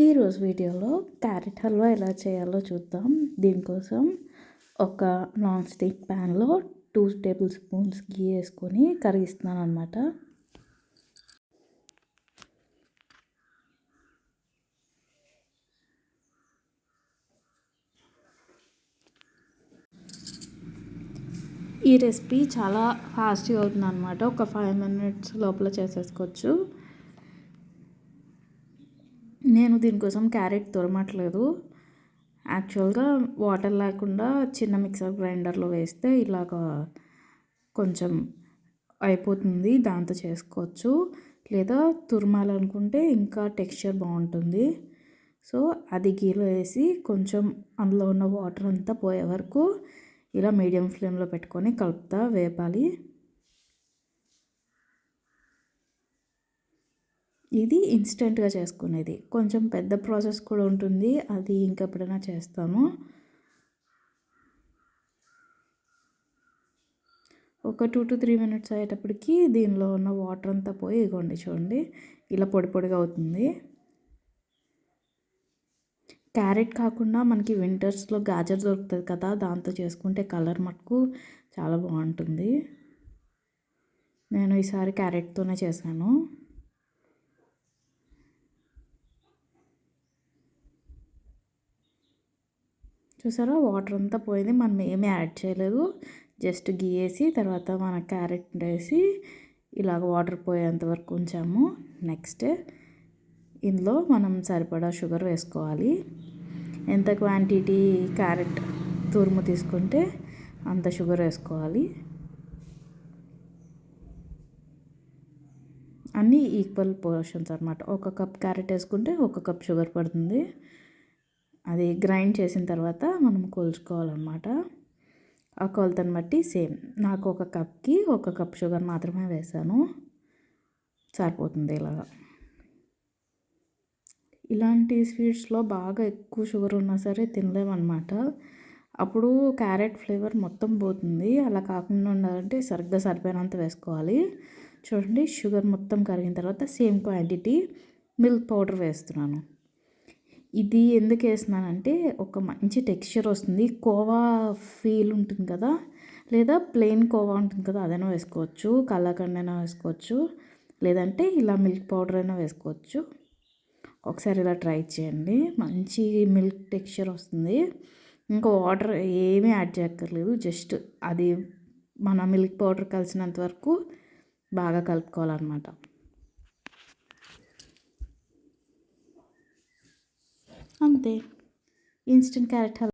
ఈరోజు వీడియోలో క్యారెట్ హల్వా ఎలా చేయాలో చూద్దాం. దీనికోసం ఒక నాన్ స్టిక్ ప్యాన్లో 2 టేబుల్ స్పూన్స్ గీ వేసుకొని కరిగిస్తున్నాను అనమాట. ఈ రెసిపీ చాలా ఫాస్ట్గా అవుతుంది అనమాట. ఒక 5 minutes లోపల చేసేసుకోవచ్చు. నేను దీనికోసం క్యారెట్ తురమట్లేదు. యాక్చువల్గా వాటర్ లేకుండా చిన్న మిక్సర్ గ్రైండర్లో వేస్తే ఇలాగా కొంచెం అయిపోతుంది, దాంతో చేసుకోవచ్చు. లేదా తురమాలనుకుంటే ఇంకా టెక్స్చర్ బాగుంటుంది. సో అది గీలో వేసి కొంచెం అందులో ఉన్న వాటర్ అంతా పోయే వరకు ఇలా మీడియం ఫ్లేమ్లో పెట్టుకొని కలుపుతా వేపాలి. ఇది ఇన్స్టెంట్గా చేసుకునేది. కొంచెం పెద్ద ప్రాసెస్ కూడా ఉంటుంది, అది ఇంకెప్పుడైనా చేస్తాను. ఒక 2 to 3 minutes అయ్యేటప్పటికి దీనిలో ఉన్న వాటర్ అంతా పోయి ఇగోండి చూడండి ఇలా పొడి పొడిగా అవుతుంది. క్యారెట్ కాకుండా మనకి వింటర్స్లో గాజర్ దొరుకుతుంది కదా, దాంతో చేసుకుంటే కలర్ మటుకు చాలా బాగుంటుంది. నేను ఈసారి క్యారెట్తోనే చేశాను. చూసారా వాటర్ అంతా పోయింది, మనం ఏమీ యాడ్ చేయలేదు. జస్ట్ గీ వేసి తర్వాత మన క్యారెట్ వేసి ఇలాగ వాటర్ పోయేంత వరకు ఉంచాము. నెక్స్ట్ ఇందులో మనం సరిపడా షుగర్ వేసుకోవాలి. ఎంత క్వాంటిటీ క్యారెట్ తురుము తీసుకుంటే అంత షుగర్ వేసుకోవాలి. అన్నీ ఈక్వల్ పోర్షన్స్ అనమాట. 1 కప్ క్యారెట్ వేసుకుంటే 1 కప్ షుగర్ పడుతుంది. అది గ్రైండ్ చేసిన తర్వాత మనం కొలుచుకోవాలన్నమాట. ఆ కొలతను బట్టి సేమ్ నాకు 1 కప్కి 1 కప్ షుగర్ మాత్రమే వేసాను, సరిపోతుంది. ఇలాంటి స్వీట్స్లో బాగా ఎక్కువ షుగర్ ఉన్నా సరే తినలేమన్నమాట. అప్పుడు క్యారెట్ ఫ్లేవర్ మొత్తం పోతుంది. అలా కాకుండా ఉండాలంటే సరిగ్గా సరిపోయినంత వేసుకోవాలి. చూడండి షుగర్ మొత్తం కరిగిన తర్వాత సేమ్ క్వాంటిటీ మిల్క్ పౌడర్ వేస్తున్నాను. ఇది ఎందుకు వేస్తున్నానంటే ఒక మంచి టెక్స్చర్ వస్తుంది. కోవా ఫీల్ ఉంటుంది కదా, లేదా ప్లెయిన్ కోవా ఉంటుంది కదా, అదైనా వేసుకోవచ్చు. కలాకండ్ అయినా వేసుకోవచ్చు, లేదంటే ఇలా మిల్క్ పౌడర్ అయినా వేసుకోవచ్చు. ఒకసారి ఇలా ట్రై చేయండి, మంచి మిల్క్ టెక్స్చర్ వస్తుంది. ఇంకా వాటర్ ఏమీ యాడ్ చేయక్కర్లేదు, జస్ట్ అది మన మిల్క్ పౌడర్ కలిసినంత వరకు బాగా కలుపుకోవాలన్నమాట. అంతే, ఇన్స్టెంట్ క్యారెట్ హల్వా.